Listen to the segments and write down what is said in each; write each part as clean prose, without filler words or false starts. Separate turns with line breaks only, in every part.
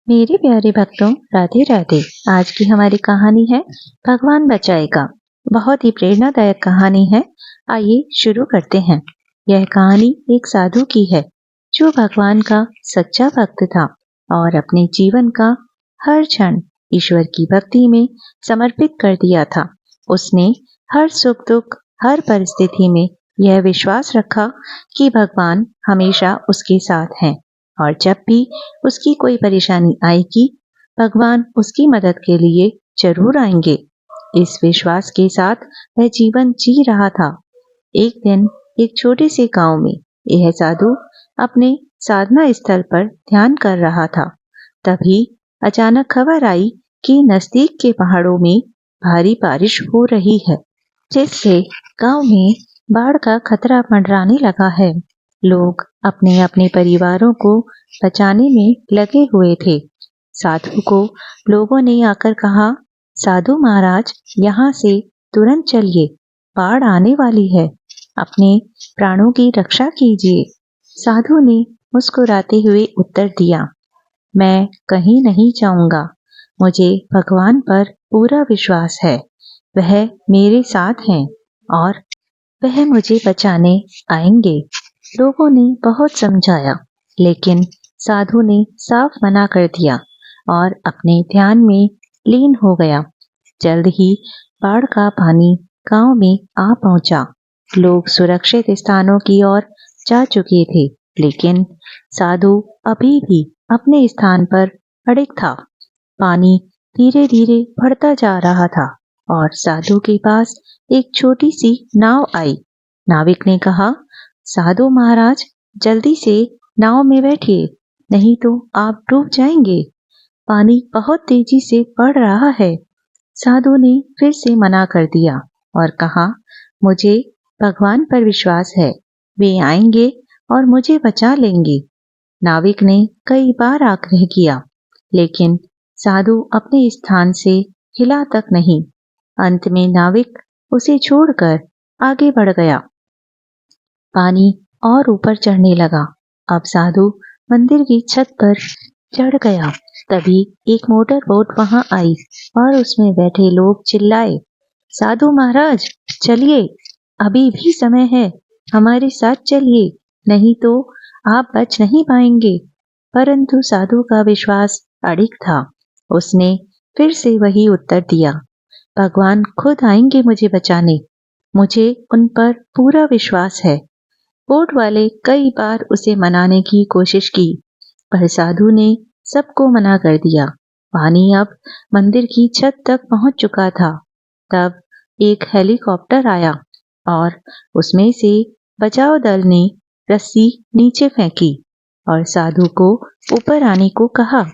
मेरे प्यारे भक्तों, राधे राधे। आज की हमारी कहानी है भगवान बचाएगा। बहुत ही प्रेरणादायक कहानी है। आइए शुरू करते हैं। यह कहानी एक साधु की है जो भगवान का सच्चा भक्त था और अपने जीवन का हर क्षण ईश्वर की भक्ति में समर्पित कर दिया था। उसने हर सुख दुख, हर परिस्थिति में यह विश्वास रखा कि भगवान हमेशा उसके साथ हैं और जब भी उसकी कोई परेशानी आएगी, भगवान उसकी मदद के लिए जरूर आएंगे। इस विश्वास के साथ वह जीवन जी रहा था। एक दिन एक छोटे से गांव में यह साधु अपने साधना स्थल पर ध्यान कर रहा था। तभी अचानक खबर आई कि नजदीक के पहाड़ों में भारी बारिश हो रही है, जिससे गांव में बाढ़ का खतरा मंडराने लगा है। लोग अपने अपने परिवारों को बचाने में लगे हुए थे। साधु को लोगों ने आकर कहा, साधु महाराज, यहाँ से तुरंत चलिए, बाढ़ आने वाली है, अपने प्राणों की रक्षा कीजिए। साधु ने मुस्कुराते हुए उत्तर दिया, मैं कहीं नहीं जाऊंगा। मुझे भगवान पर पूरा विश्वास है। वह मेरे साथ हैं और वह मुझे बचाने आएंगे। लोगों ने बहुत समझाया, लेकिन साधु ने साफ मना कर दिया और अपने ध्यान में लीन हो गया। जल्द ही बाढ़ का पानी गांव में आ पहुंचा। लोग सुरक्षित स्थानों की ओर जा चुके थे, लेकिन साधु अभी भी अपने स्थान पर अड़िग था। पानी धीरे धीरे बढ़ता जा रहा था और साधु के पास एक छोटी सी नाव आई। नाविक ने कहा, साधु महाराज, जल्दी से नाव में बैठिए, नहीं तो आप डूब जाएंगे। पानी बहुत तेजी से बढ़ रहा है। साधु ने फिर से मना कर दिया और कहा, मुझे भगवान पर विश्वास है, वे आएंगे और मुझे बचा लेंगे। नाविक ने कई बार आग्रह किया, लेकिन साधु अपने स्थान से हिला तक नहीं। अंत में नाविक उसे छोड़कर आगे बढ़ गया। पानी और ऊपर चढ़ने लगा। अब साधु मंदिर की छत पर चढ़ गया। तभी एक मोटर बोट वहां आई और उसमें बैठे लोग चिल्लाए, साधु महाराज, चलिए, अभी भी समय है, हमारे साथ चलिए, नहीं तो आप बच नहीं पाएंगे। परंतु साधु का विश्वास अड़िग था। उसने फिर से वही उत्तर दिया, भगवान खुद आएंगे मुझे बचाने, मुझे उन पर पूरा विश्वास है। बोट वाले कई बार उसे मनाने की कोशिश की, पर साधु ने सबको मना कर दिया। पानी अब मंदिर की छत तक पहुंच चुका था। तब एक हेलीकॉप्टर आया और उसमें से बचाव दल ने रस्सी नीचे फेंकी और साधु को ऊपर आने को कहा,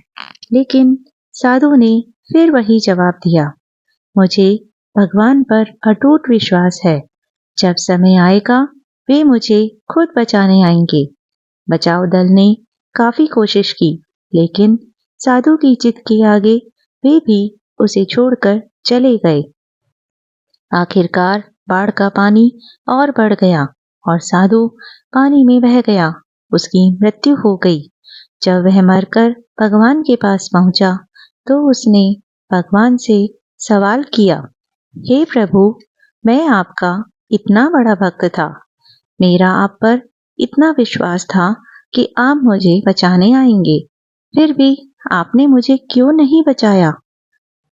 लेकिन साधु ने फिर वही जवाब दिया, मुझे भगवान पर अटूट विश्वास है, जब समय आएगा वे मुझे खुद बचाने आएंगे। बचाव दल ने काफी कोशिश की, लेकिन साधु की जिद के आगे वे भी उसे छोड़कर चले गए। आखिरकार बाढ़ का पानी और बढ़ गया और साधु पानी में बह गया। उसकी मृत्यु हो गई। जब वह मरकर भगवान के पास पहुंचा तो उसने भगवान से सवाल किया, हे प्रभु, मैं आपका इतना बड़ा भक्त था, मेरा आप पर इतना विश्वास था कि आप मुझे बचाने आएंगे, फिर भी आपने मुझे क्यों नहीं बचाया?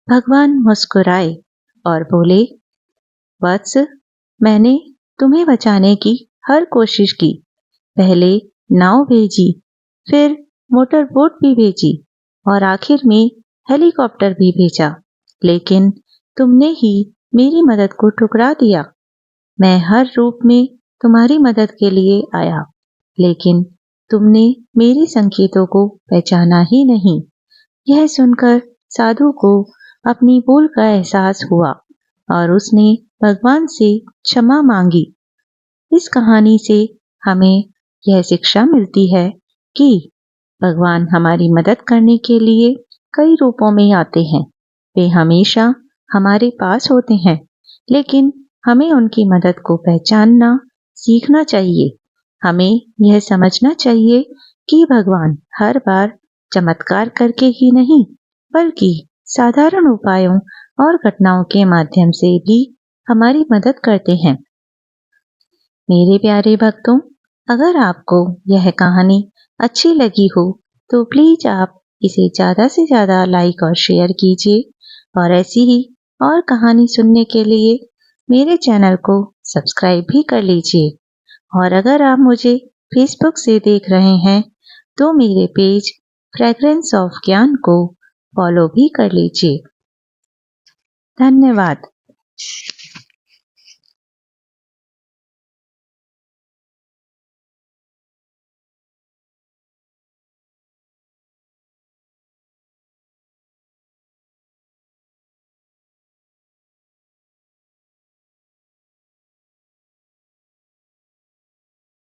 भगवान मुस्कुराए और बोले, वत्स, मैंने तुम्हें बचाने की हर कोशिश की। पहले नाव भेजी, फिर मोटर बोट भी भेजी और आखिर में हेलीकॉप्टर भी भेजा, लेकिन तुमने ही मेरी मदद को ठुकरा दिया। मैं हर रूप में तुम्हारी मदद के लिए आया, लेकिन तुमने मेरे संकेतों को पहचाना ही नहीं। यह सुनकर साधु को अपनी भूल का एहसास हुआ और उसने भगवान से क्षमा मांगी। इस कहानी से हमें यह शिक्षा मिलती है कि भगवान हमारी मदद करने के लिए कई रूपों में आते हैं। वे हमेशा हमारे पास होते हैं, लेकिन हमें उनकी मदद को पहचानना सीखना चाहिए। हमें यह समझना चाहिए कि भगवान हर बार चमत्कार करके ही नहीं, बल्कि साधारण उपायों और घटनाओं के माध्यम से भी हमारी मदद करते हैं। मेरे प्यारे भक्तों, अगर आपको यह कहानी अच्छी लगी हो तो प्लीज आप इसे ज्यादा से ज्यादा लाइक और शेयर कीजिए और ऐसी ही और कहानी सुनने के लिए मेरे चैनल को सब्सक्राइब भी कर लीजिए। और अगर आप मुझे फेसबुक से देख रहे हैं तो मेरे पेज फ्रेग्रेंस ऑफ ज्ञान को फॉलो भी कर लीजिए। धन्यवाद।